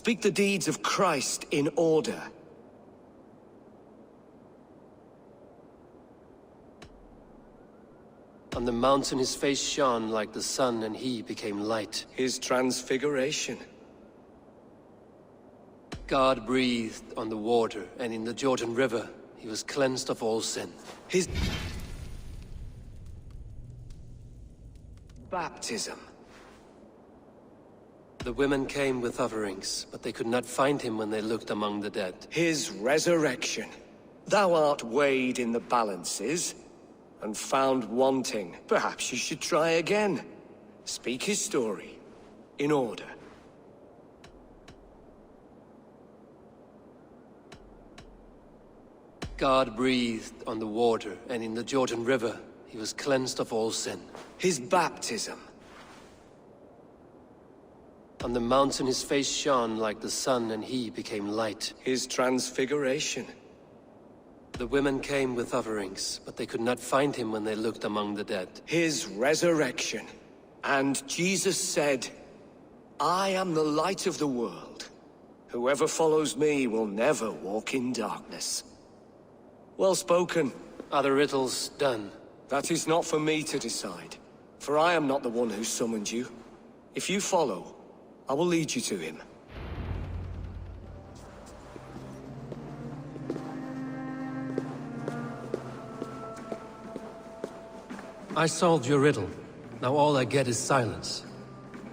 Speak the deeds of Christ in order. On the mountain his face shone like the sun, and he became light. His transfiguration. God breathed on the water, and in the Jordan River he was cleansed of all sin. His baptism. The women came with offerings, but they could not find him when they looked among the dead. His resurrection. Thou art weighed in the balances, and found wanting. Perhaps you should try again. Speak his story, in order. God breathed on the water, and in the Jordan River he was cleansed of all sin. His baptism. On the mountain his face shone like the sun, and he became light. His transfiguration. The women came with offerings, but they could not find him when they looked among the dead. His resurrection. And Jesus said, I am the light of the world. Whoever follows me will never walk in darkness. Well spoken. Are the riddles done? That is not for me to decide, for I am not the one who summoned you. If you follow, I will lead you to him. I solved your riddle. Now all I get is silence.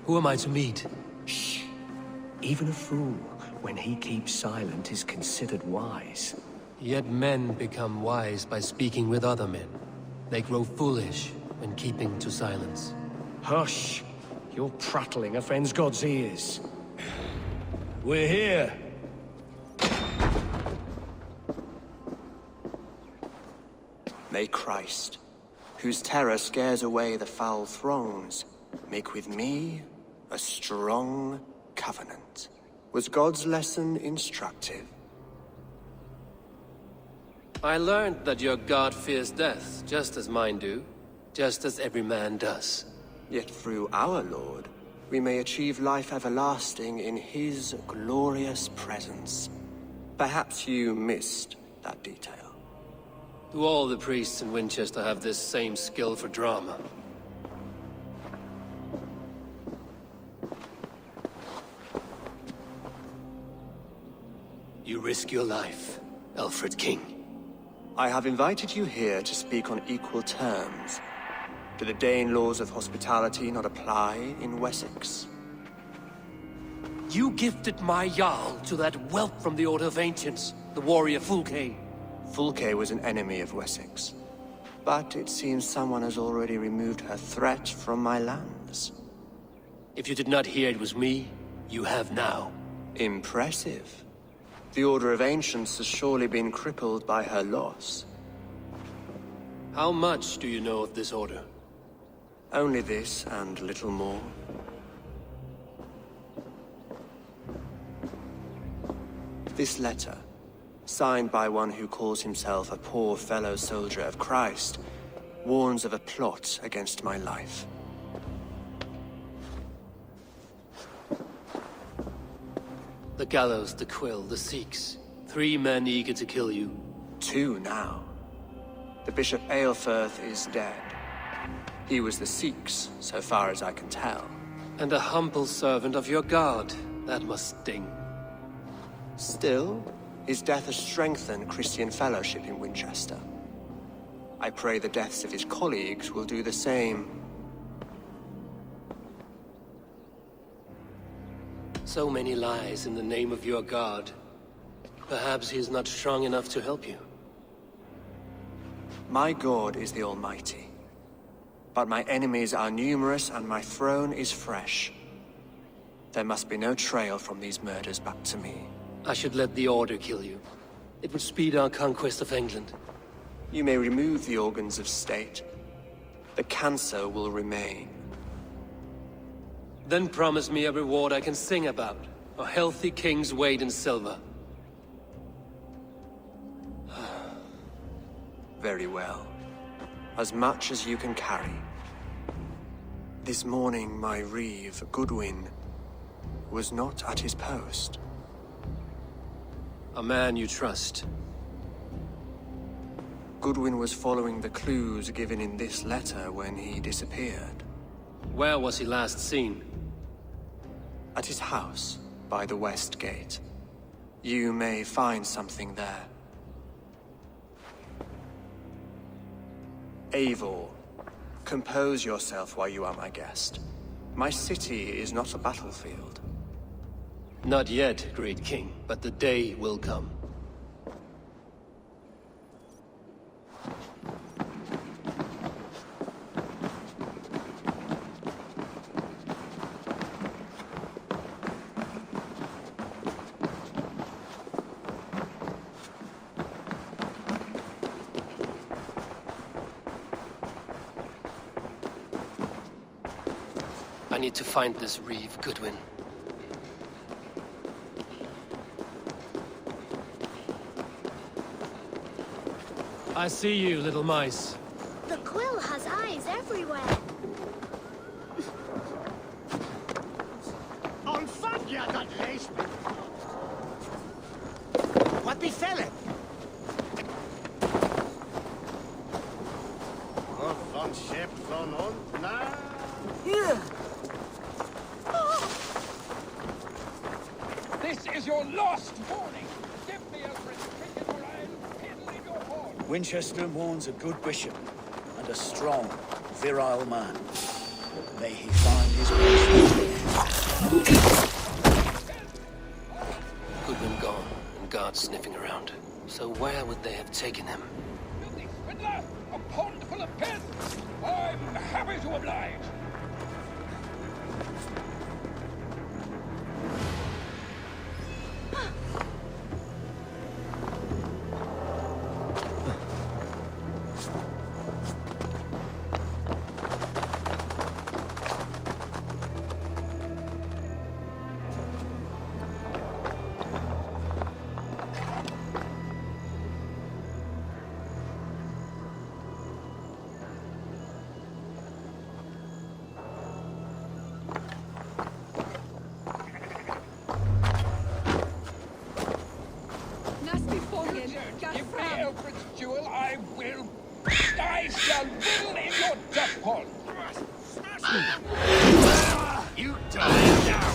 Who am I to meet? Shh. Even a fool, when he keeps silent, is considered wise. Yet men become wise by speaking with other men. They grow foolish when keeping to silence. Hush! Your prattling offends God's ears. We're here! May Christ, whose terror scares away the foul throngs, make with me a strong covenant. Was God's lesson instructive? I learned that your God fears death, just as mine do, just as every man does. Yet through our Lord, we may achieve life everlasting in his glorious presence. Perhaps you missed that detail. Do all the priests in Winchester have this same skill for drama? You risk your life, Alfred King. I have invited you here to speak on equal terms. Do the Dane laws of hospitality not apply in Wessex? You gifted my Jarl to that whelp from the Order of Ancients, the warrior Fulke. Fulke was an enemy of Wessex. But it seems someone has already removed her threat from my lands. If you did not hear it was me, you have now. Impressive. The Order of Ancients has surely been crippled by her loss. How much do you know of this order? Only this and little more. This letter, signed by one who calls himself a poor fellow soldier of Christ, warns of a plot against my life. The gallows, the quill, the Sikhs. 3 men eager to kill you. 2 now. The Bishop Aelfirth is dead. He was the Sikhs, so far as I can tell. And a humble servant of your god. That must sting. Still, his death has strengthened Christian fellowship in Winchester. I pray the deaths of his colleagues will do the same. So many lies in the name of your god. Perhaps he is not strong enough to help you. My God is the Almighty. But my enemies are numerous and my throne is fresh. There must be no trail from these murders back to me. I should let the Order kill you. It would speed our conquest of England. You may remove the organs of state. The cancer will remain. Then promise me a reward I can sing about. A healthy king's weight in silver. Very well. As much as you can carry. This morning my reeve, Goodwin, was not at his post. A man you trust. Goodwin was following the clues given in this letter when he disappeared. Where was he last seen? At his house, by the west gate. You may find something there. Eivor, compose yourself while you are my guest. My city is not a battlefield. Not yet, great king, but the day will come. I need to find this reeve, Goodwin. I see you, little mice. The quill has eyes everywhere. Ontvat je dat leest? Wat befell it? Wat van schip van ons naar? Here. This is your last warning. Give me a restricted or I'll piddle in your horn. Winchester mourns a good bishop and a strong, virile man. May he find his way. Goodwin gone, and guards sniffing around. So where would they have taken him? Filthy swindler! A pond full of pins! I'm happy to oblige. Give me Alfred's jewel, I will... I shall whittle in your dust pond! You die now!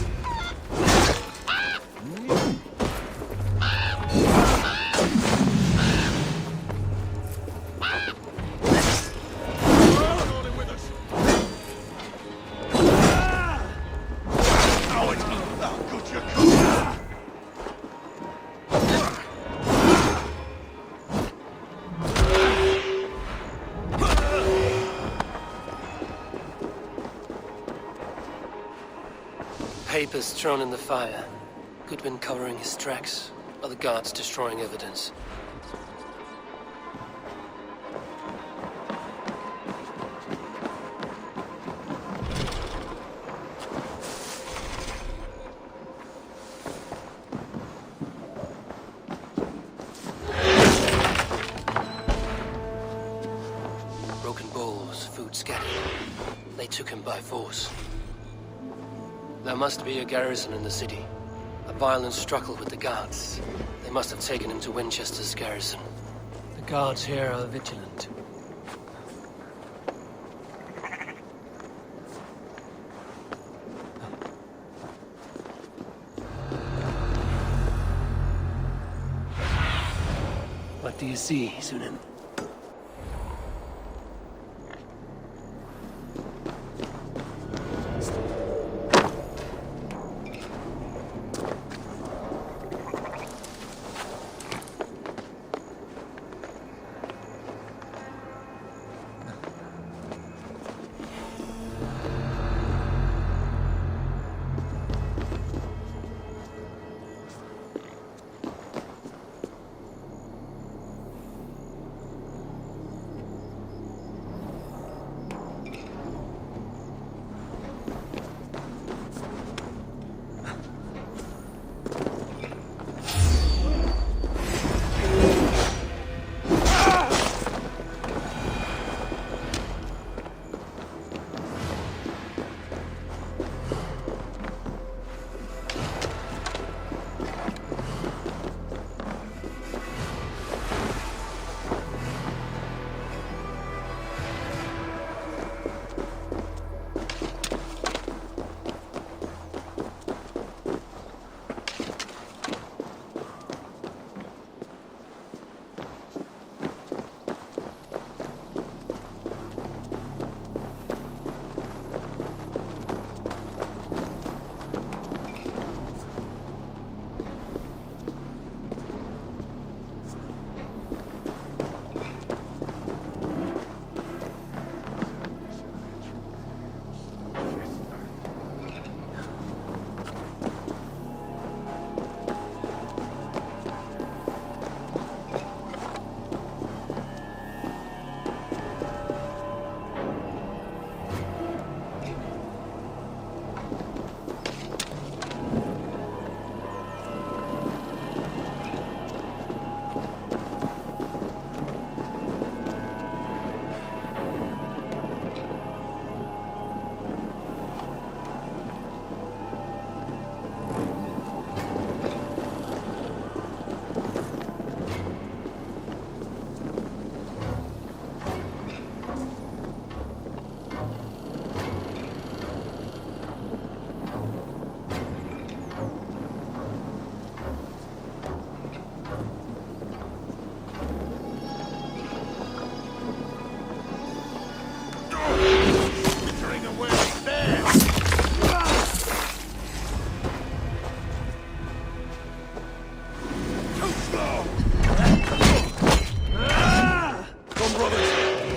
Papers thrown in the fire. Goodwin covering his tracks. Other guards destroying evidence. Broken bowls, food scattered. They took him by force. There must be a garrison in the city. A violent struggle with the guards. They must have taken him to Winchester's garrison. The guards here are vigilant. What do you see, Sunan?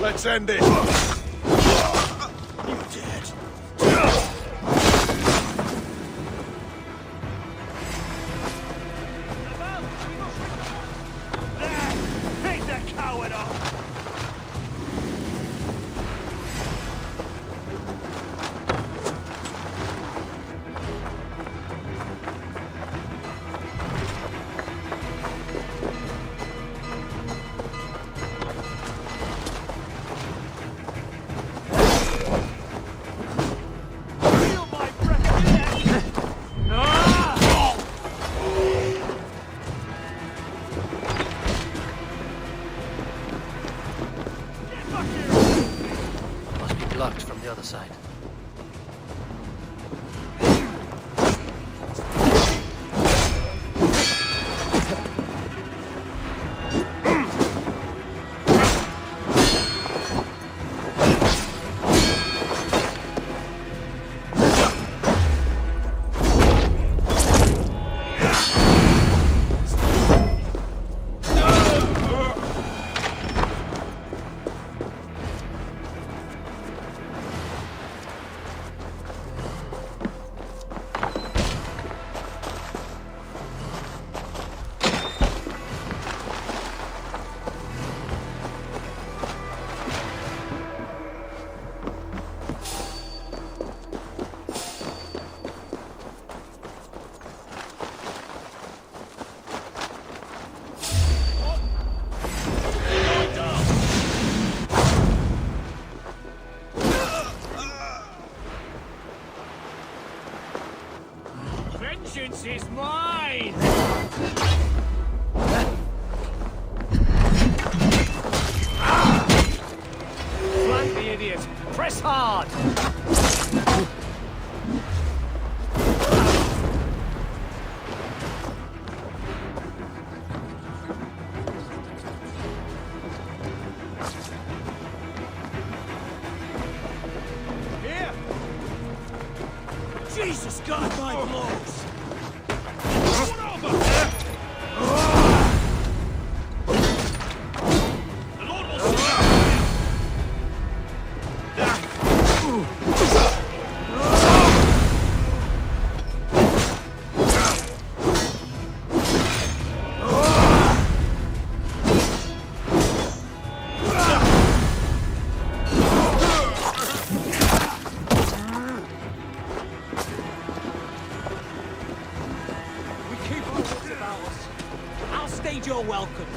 Let's end it. You're dead. Take the coward off! Feel my breath! Must be blocked from the other side. Vengeance is mine! Flank the idiot! Press hard! Here! Jesus, guard my blows! We keep our wits about us. I'll stage your welcome.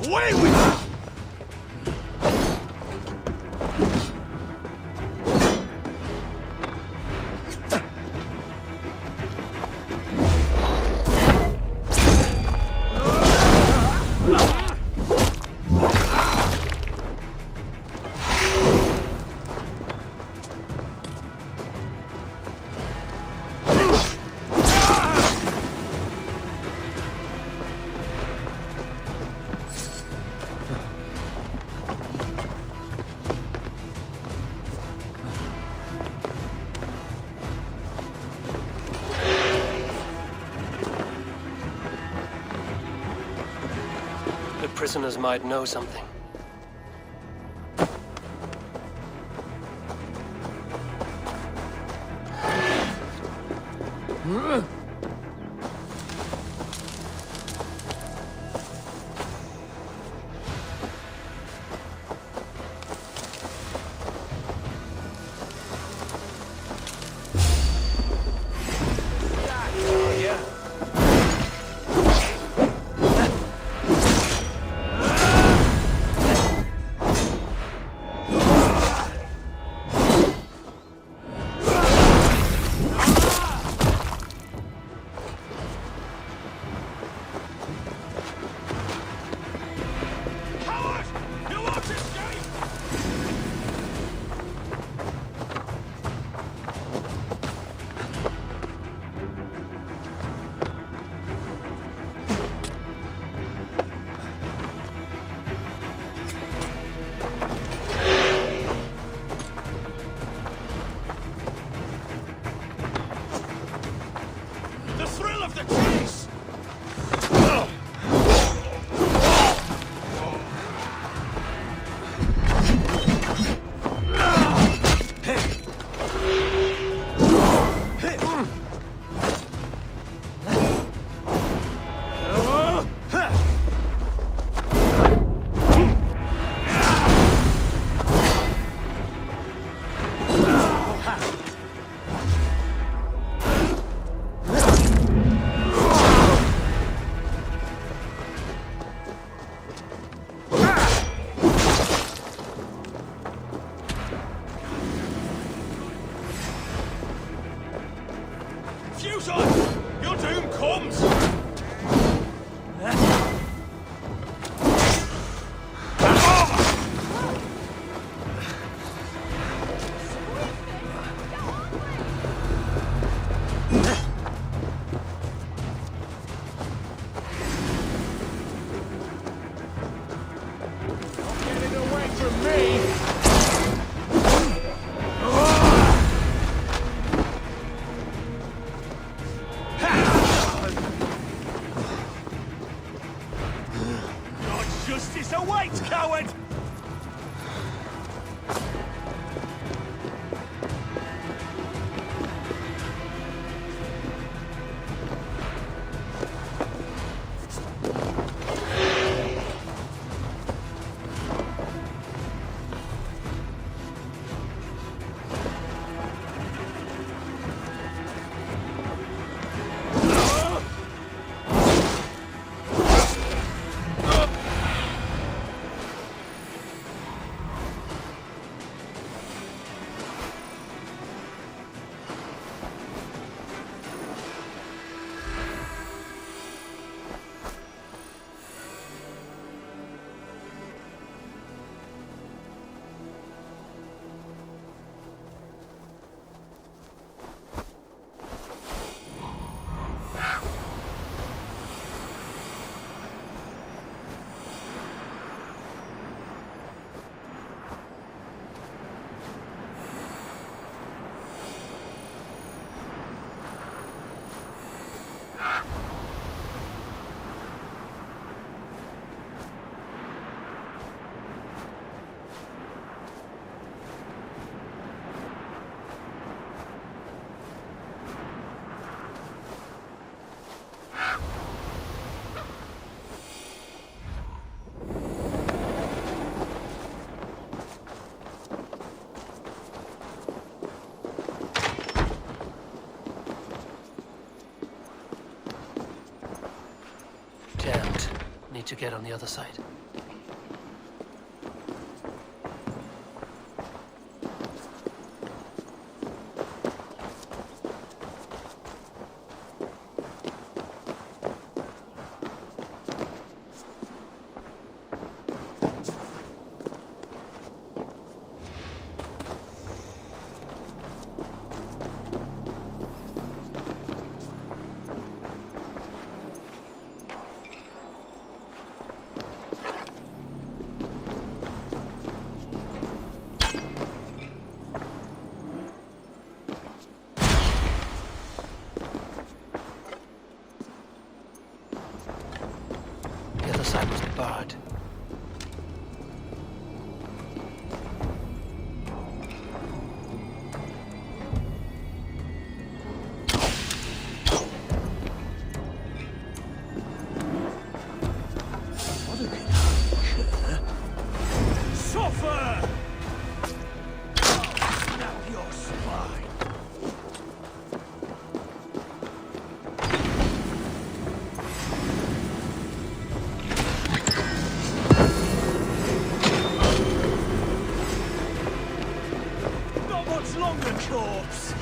Away with you! The prisoners might know something. goes on, your doom comes! Justice awaits, coward! Jammed. Need to get on the other side. The other side was barred. Suffer! Snap your spine! Not much longer, corpse!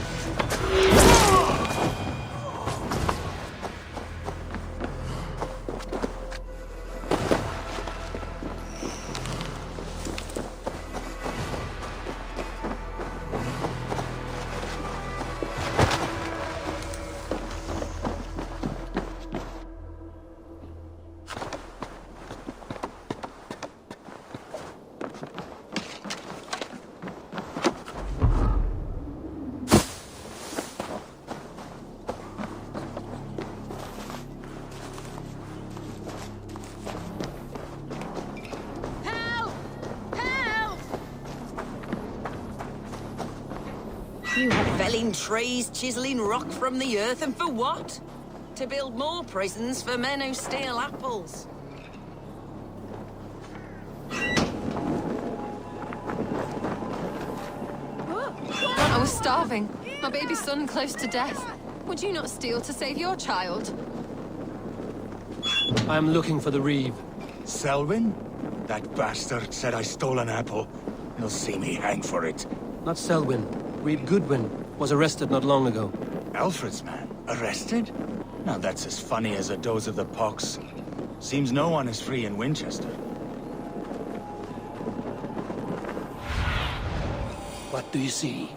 You have felling trees, chiseling rock from the earth, and for what? To build more prisons for men who steal apples. I was starving. My baby son close to death. Would you not steal to save your child? I'm looking for the Reeve. Selwyn? That bastard said I stole an apple. He'll see me hang for it. Not Selwyn. Reeve Goodwin was arrested not long ago. Alfred's man? Arrested? Now that's as funny as a dose of the pox. Seems no one is free in Winchester. What do you see?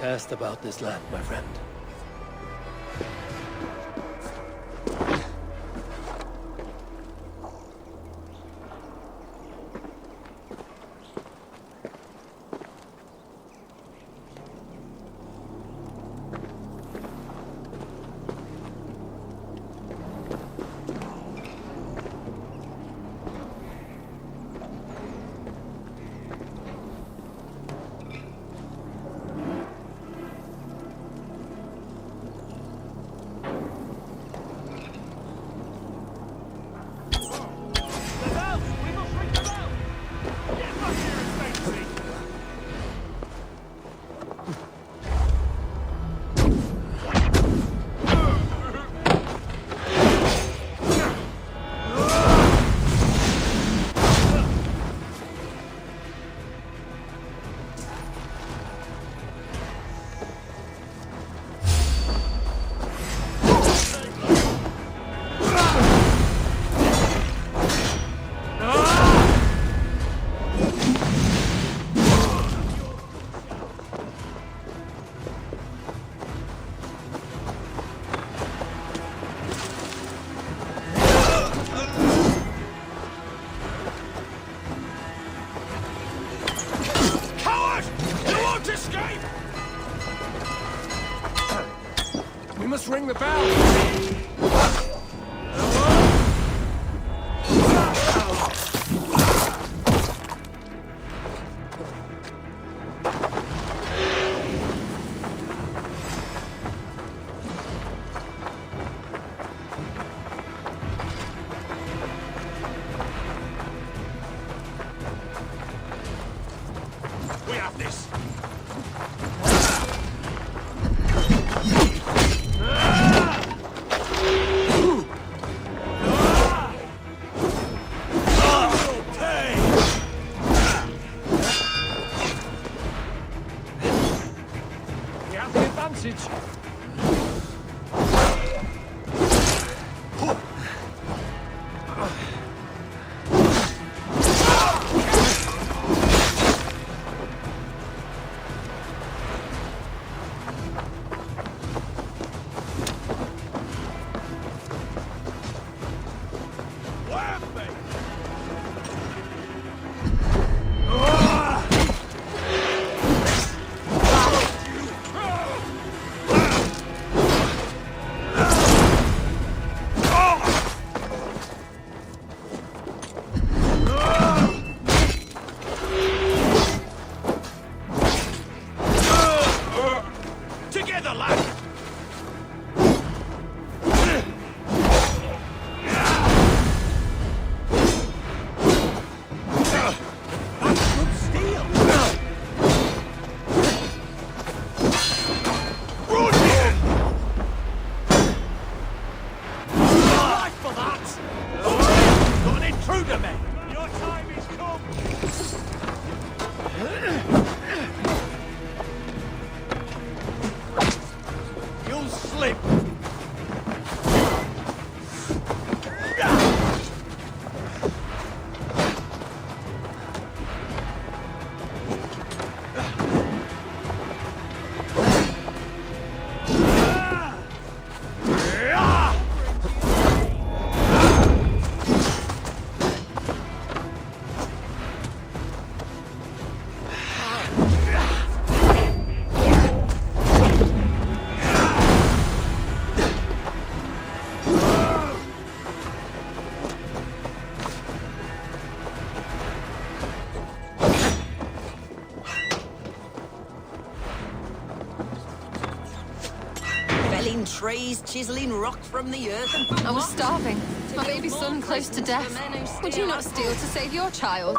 hast about this land, my friend. We must ring the bell! We have this! Felling trees, chiseling rock from the earth, and for I was what? starving. My build baby more son close to prisons death. for men who Would steal you not our steal to save your child?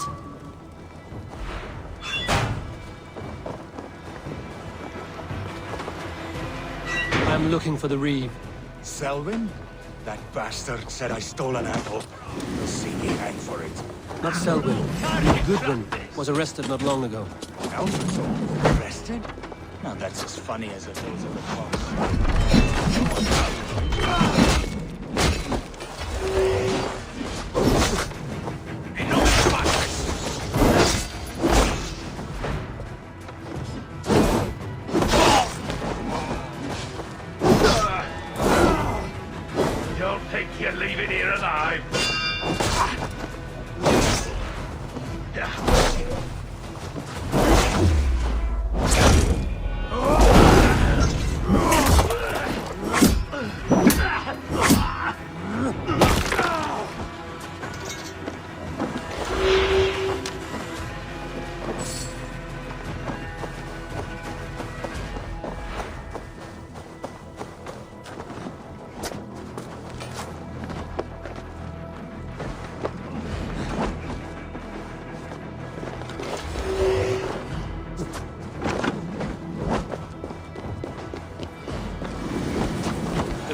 I'm looking for the Reeve. Selwyn? That bastard said I stole an apple. He'll see me hang for it. Not Selwyn. Goodwin was arrested not long ago. Elvis arrested? Now that's as funny as it goes in the box.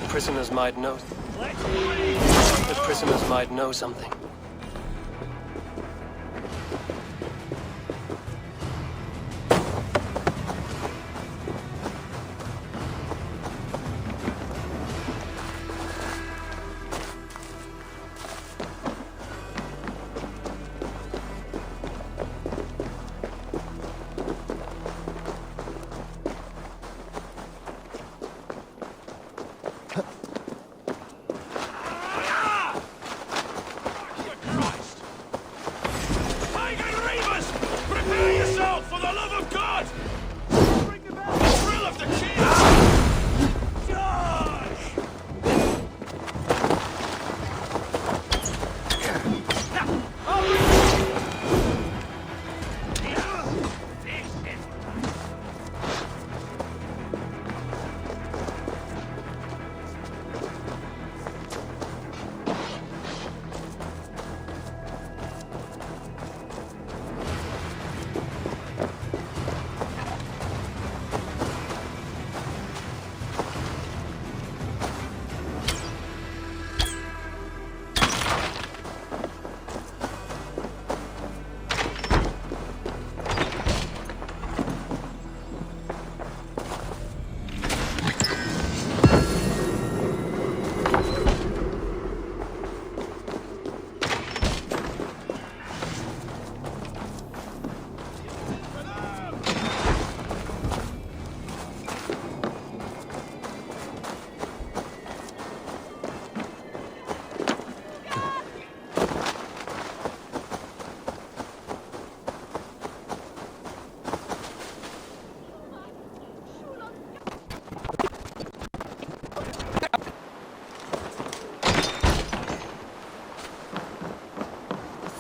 Prisoners might know. The prisoners might know something.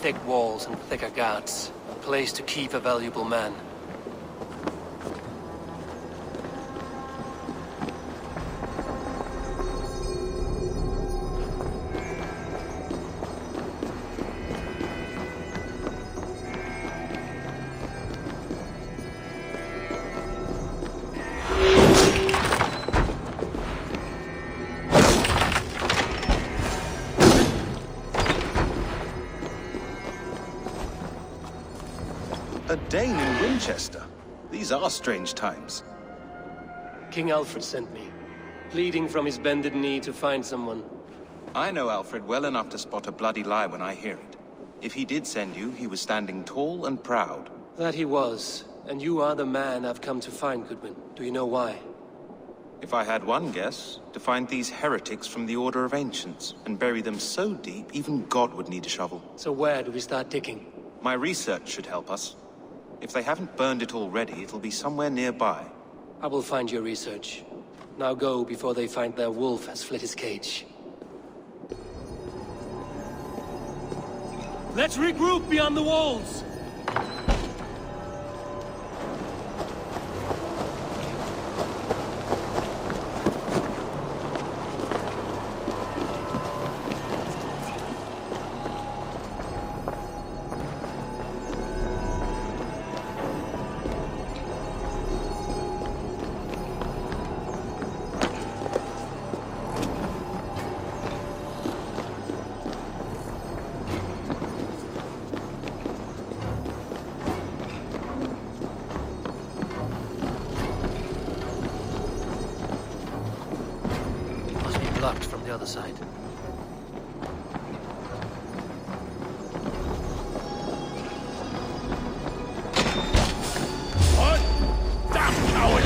Thick walls and thicker guards. A place to keep a valuable man. A Dane in Winchester. These are strange times. King Alfred sent me, pleading from his bended knee to find someone. I know Alfred well enough to spot a bloody lie when I hear it. If he did send you, he was standing tall and proud. That he was, and you are the man I've come to find, Goodwin. Do you know why? If I had one guess, to find these heretics from the Order of Ancients, and bury them so deep, even God would need a shovel. So where do we start digging? My research should help us. If they haven't burned it already, it'll be somewhere nearby. I will find your research. Now go before they find their wolf has fled his cage. Let's regroup beyond the walls! Blocked from the other side. What? Damn coward!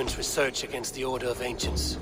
Baldwin's research against the Order of Ancients.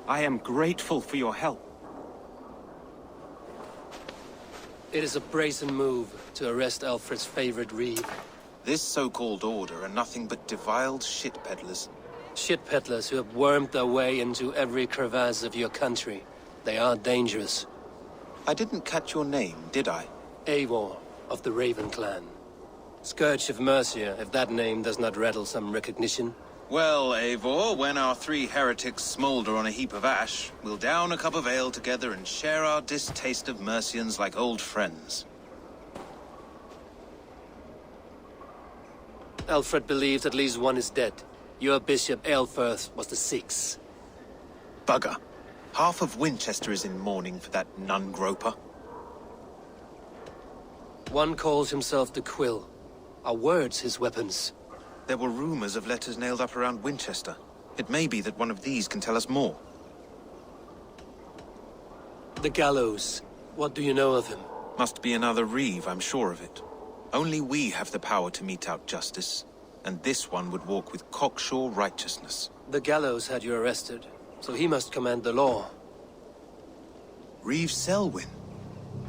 I am grateful for your help. It is a brazen move to arrest Alfred's favorite reeve. This so-called order are nothing but deviled shit peddlers. Shit peddlers who have wormed their way into every crevasse of your country. They are dangerous. I didn't catch your name, did I? Eivor, of the Raven clan. Scourge of Mercia, if that name does not rattle some recognition. Well, Eivor, when our three heretics smolder on a heap of ash, we'll down a cup of ale together and share our distaste of Mercians like old friends. Alfred believes at least one is dead. Your bishop, Aelfirth, was the sixth. Bugger. Half of Winchester is in mourning for that nun-groper. One calls himself the Quill. Are words his weapons? There were rumors of letters nailed up around Winchester. It may be that one of these can tell us more. The gallows. What do you know of him? Must be another reeve, I'm sure of it. Only we have the power to mete out justice, and this one would walk with cocksure righteousness. The gallows had you arrested, so he must command the law. Reeve Selwyn?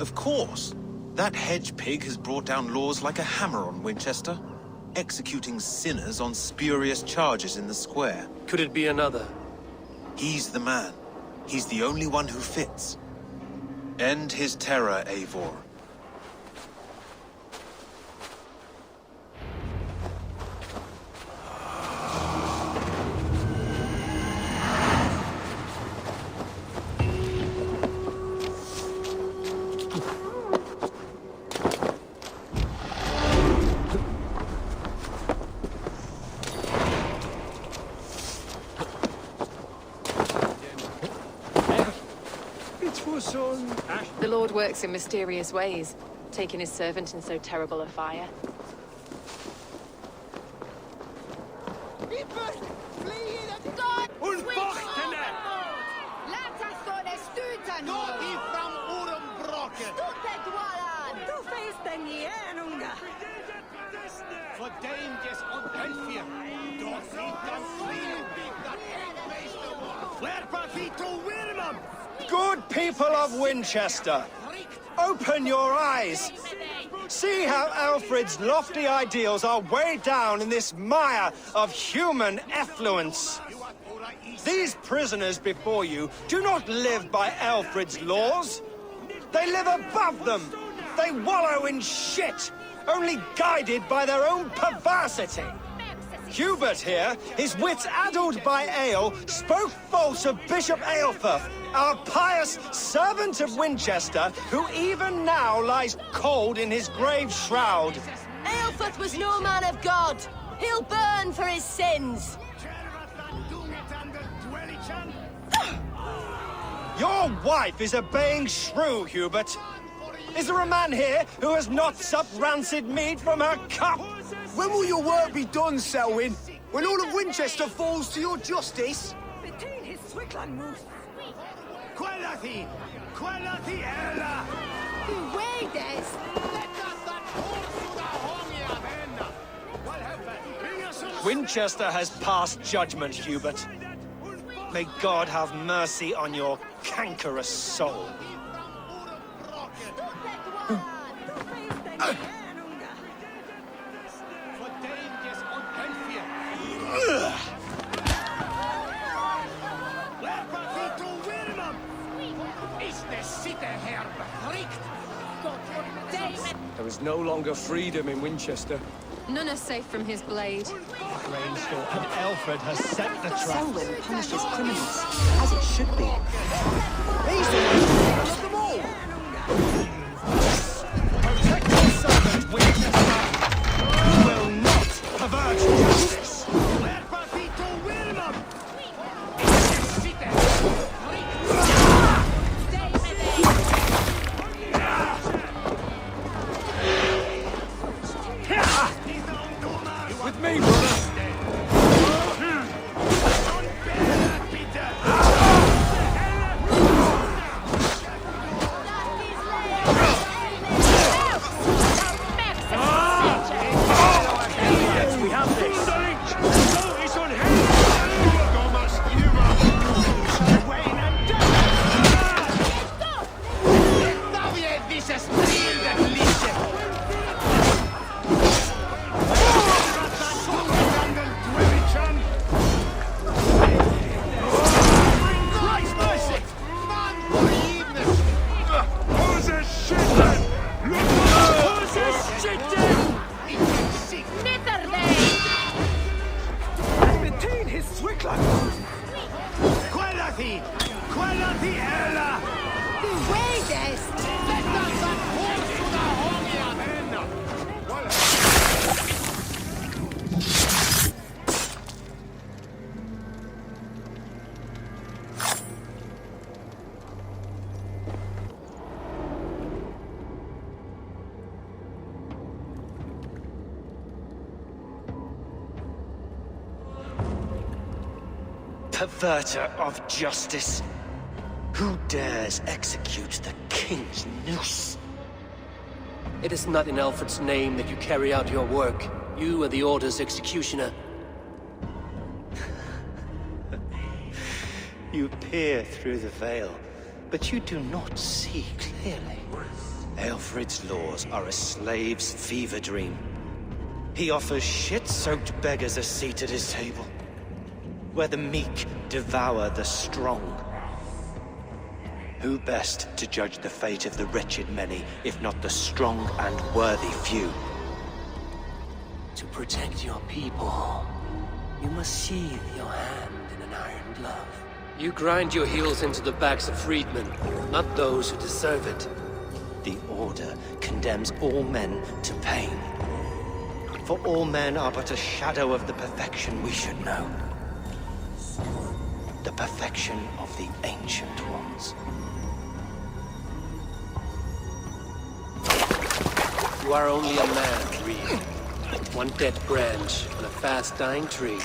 Of course! That hedge pig has brought down laws like a hammer on Winchester, executing sinners on spurious charges in the square. Could it be another? He's the man. He's the only one who fits. End his terror, Eivor. The Lord works in mysterious ways, taking his servant in so terrible a fire. Good people of Winchester, open your eyes. See how Alfred's lofty ideals are weighed down in this mire of human effluence. These prisoners before you do not live by Alfred's laws. They live above them. They wallow in shit, only guided by their own perversity. Hubert here, his wits addled by ale, spoke false of Bishop Aelfirth, our pious servant of Winchester, who even now lies cold in his grave shroud. Aelfirth was no man of God. He'll burn for his sins. Your wife is obeying shrew, Hubert. Is there a man here who has not supped rancid mead from her cup? When will your work be done, Selwyn? When all of Winchester falls to your justice? Between his Swickland moose. Quellati! Quellati ella! Winchester has passed judgment, Hubert. May God have mercy on your cankerous soul. There is no longer freedom in Winchester. None are safe from his blade. Rainstorm and Alfred has set the trap. Selwyn punishes criminals, as it should be. He's the one who of them all! Protect your servant, Winchester! You will not pervert justice! With me, brother! We have this! Perverter of justice! Who dares execute the king's noose? It is not in Alfred's name that you carry out your work. You are the Order's executioner. You peer through the veil, but you do not see clearly. Alfred's laws are a slave's fever dream. He offers shit-soaked beggars a seat at his table, where the meek devour the strong. Who best to judge the fate of the wretched many, if not the strong and worthy few? To protect your people, you must sheathe your hand in an iron glove. You grind your heels into the backs of freedmen, not those who deserve it. The Order condemns all men to pain. For all men are but a shadow of the perfection we should know. The perfection of the Ancient Ones. You are only a man, Reed. One dead branch on a fast-dying tree.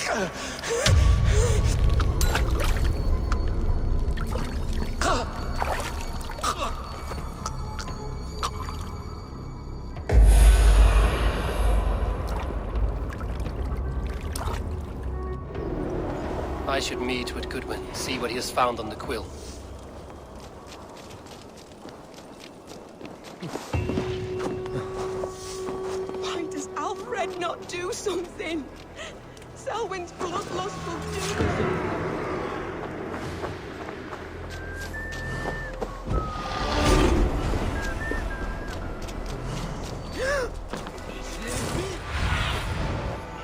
I should meet with Goodwin, see what he has found on the quill. Why does Alfred not do something? Selwyn's bloodlust will do something.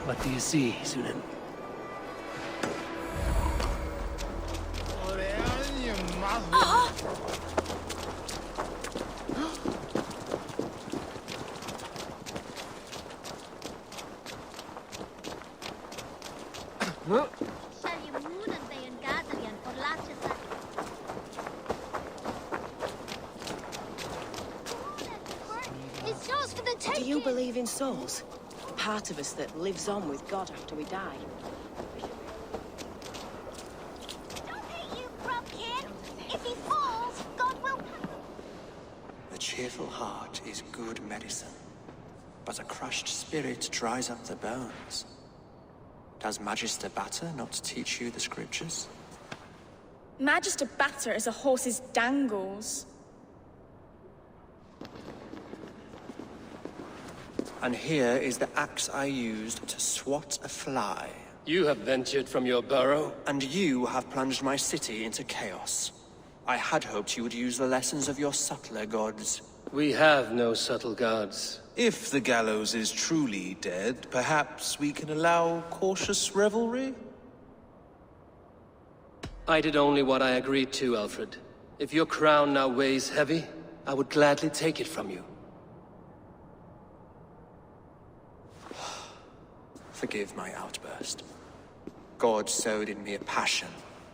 What do you see, Sunan? Do you believe in souls? Part of us that lives on with God after we die. Don't hate you, grub kid. If he falls, God will... The cheerful heart is good medicine, but a crushed spirit dries up the bones. Does Magister Batter not teach you the scriptures? Magister Batter is a horse's dangles. And here is the axe I used to swat a fly. You have ventured from your burrow? And you have plunged my city into chaos. I had hoped you would use the lessons of your subtler gods. We have no subtle gods. If the gallows is truly dead, perhaps we can allow cautious revelry? I did only what I agreed to, Alfred. If your crown now weighs heavy, I would gladly take it from you. Forgive my outburst. God sowed in me a passion,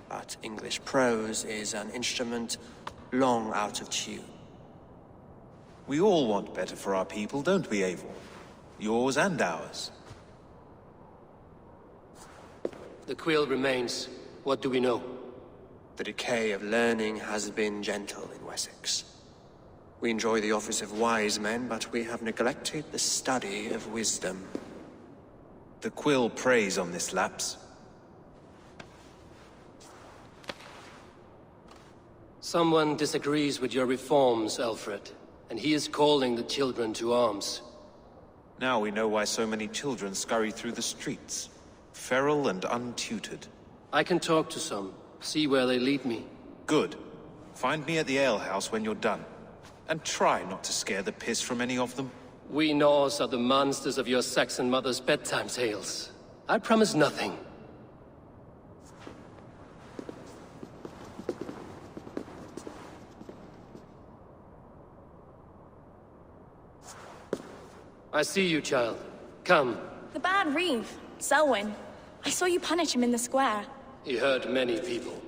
but English prose is an instrument long out of tune. We all want better for our people, don't we, Eivor? Yours and ours. The quill remains. What do we know? The decay of learning has been gentle in Wessex. We enjoy the office of wise men, but we have neglected the study of wisdom. The quill preys on this lapse. Someone disagrees with your reforms, Alfred, and he is calling the children to arms. Now we know why so many children scurry through the streets, feral and untutored. I can talk to some, see where they lead me. Good. Find me at the alehouse when you're done. And try not to scare the piss from any of them. We Norse are the monsters of your Saxon mother's bedtime tales. I promise nothing. I see you, child. Come. The bad Reeve, Selwyn. I saw you punish him in the square. He hurt many people.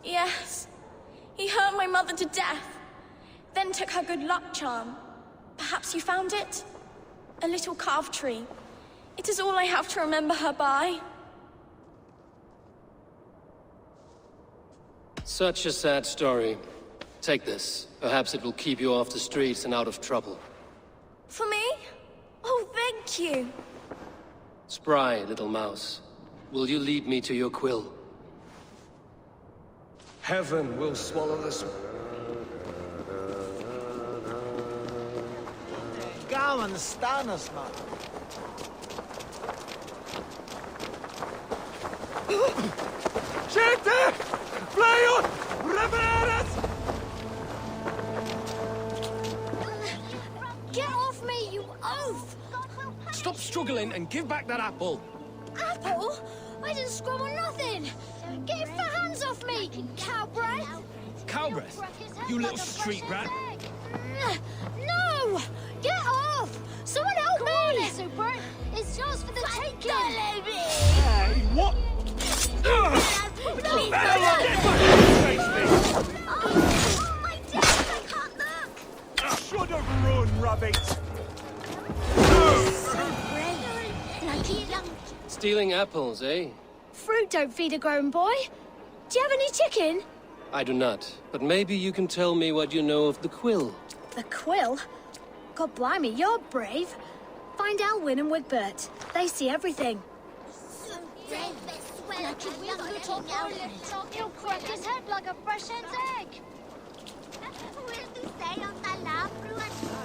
Yes. He hurt my mother to death. Then took her good luck charm. Perhaps you found it? A little carved tree. It is all I have to remember her by. Such a sad story. Take this. Perhaps it will keep you off the streets and out of trouble. For me? Oh, thank you. Spry, little mouse. Will you lead me to your quill? Heaven will swallow this. Go and stand us, man. Gente! Playot! Revereres! Get off me, you oaf! Stop struggling and give back that apple. Apple? I didn't scrub on nothing! Get your hands off me, cow breath! Cow breath? You little street rat. No! Get off! Someone help me! Super. It's yours for the taking! Hey, what? Please, Oh, my dear, I can't look! should have run, rabbit! So brave. Like a young... Stealing apples, eh? Fruit don't feed a grown boy. Do you have any chicken? I do not, but maybe you can tell me what you know of the quill. The quill? God blimey, you're brave. Find Elwyn and Wigbert. They see everything. Like a young-looking Elwyn. He'll crack his head like a fresh hen's egg.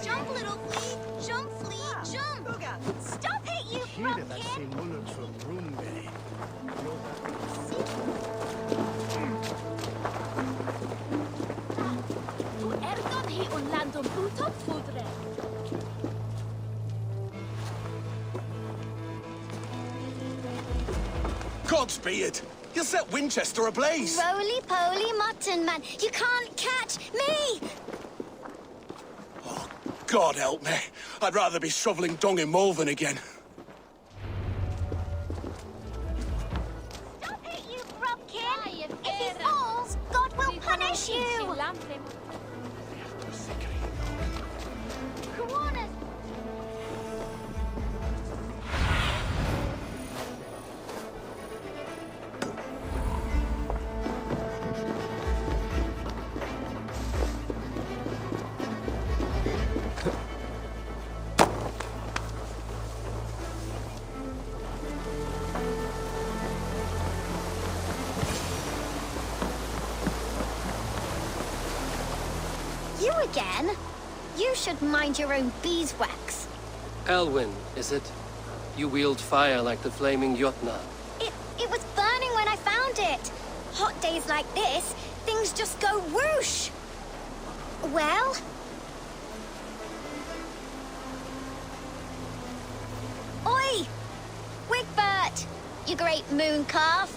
Jump, little flea. Jump, flea, jump. Stop it, you pumpkin. Godspeed! You set Winchester ablaze! Roly-poly mutton man, you can't catch me! Oh, God help me. I'd rather be shoveling dung in Malvern again. Stop it, you grubkin! If he falls, God will punish you! Come on, You again? You should mind your own beeswax. Elwyn, is it? You wield fire like the flaming Jotnar. It was burning when I found it. Hot days like this, things just go whoosh. Well? Oi! Wigbert! You great moon calf!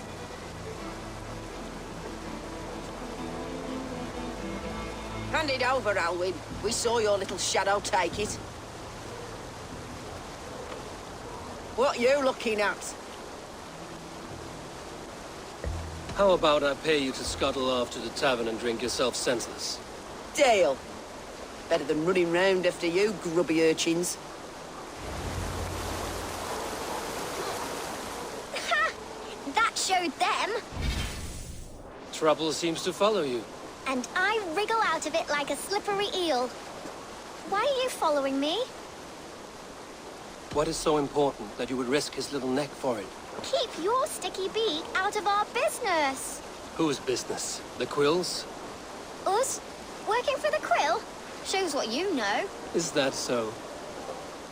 Hand it over, Alwyn. We saw your little shadow take it. What you looking at? How about I pay you to scuttle off to the tavern and drink yourself senseless? Deal. Better than running round after you, grubby urchins. Ha! That showed them. Trouble seems to follow you. And I wriggle out of it like a slippery eel. Why are you following me? What is so important that you would risk his little neck for it? Keep your sticky beak out of our business. Whose business? The Quills? Us? Working for the Quill? Shows what you know. Is that so?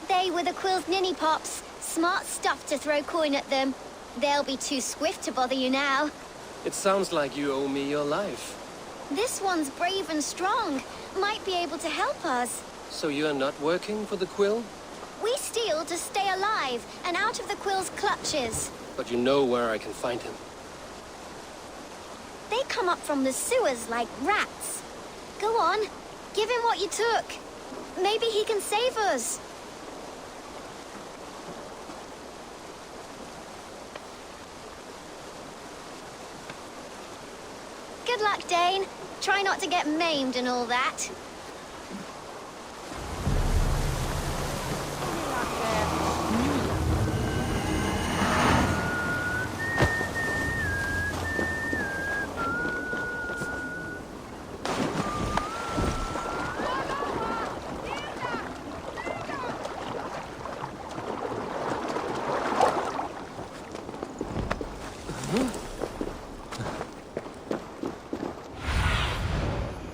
They were the Quill's ninny pops. Smart stuff to throw coin at them. They'll be too swift to bother you now. It sounds like you owe me your life. This one's brave and strong. Might be able to help us. So you're not working for the Quill? We steal to stay alive and out of the Quill's clutches. But you know where I can find him. They come up from the sewers like rats. Go on, give him what you took. Maybe he can save us. Good luck, Dane. Try not to get maimed and all that.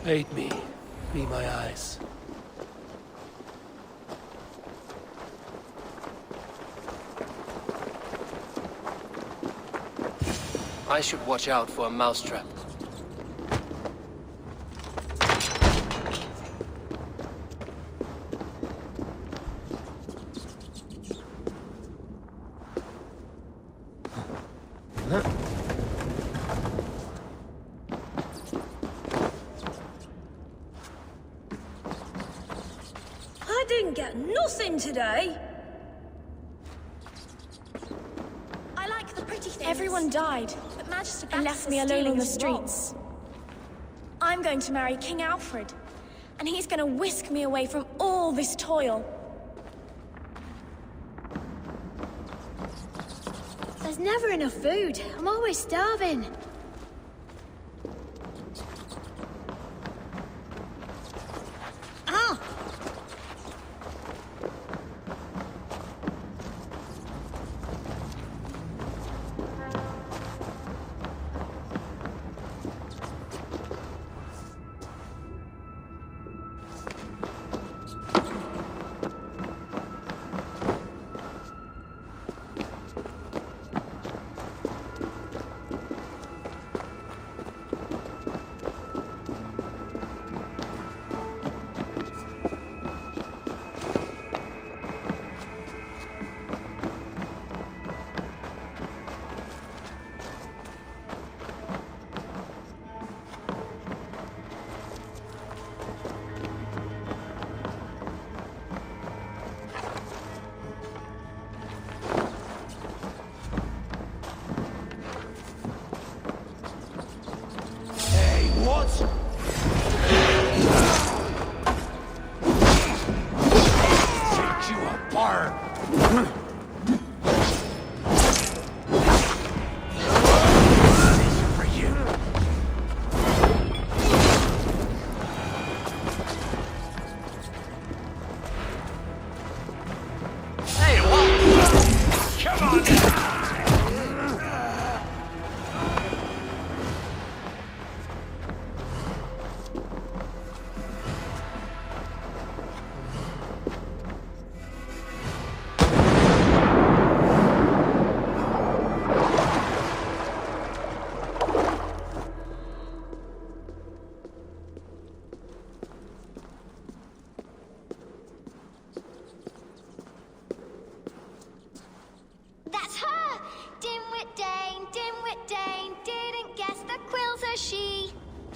Aid me. Be my eyes. I should watch out for a mousetrap. I didn't get nothing today. I like the pretty things. Everyone died, but Magister and left me alone on the streets. I'm going to marry King Alfred, and he's going to whisk me away from all this toil. There's never enough food. I'm always starving. Ah!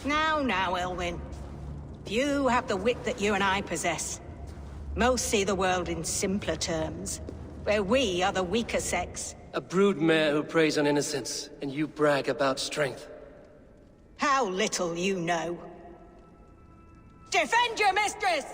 Now, Elwyn. Few have the wit that you and I possess. Most see the world in simpler terms, where we are the weaker sex. A broodmare who preys on innocence, and you brag about strength. How little you know. Defend your mistress!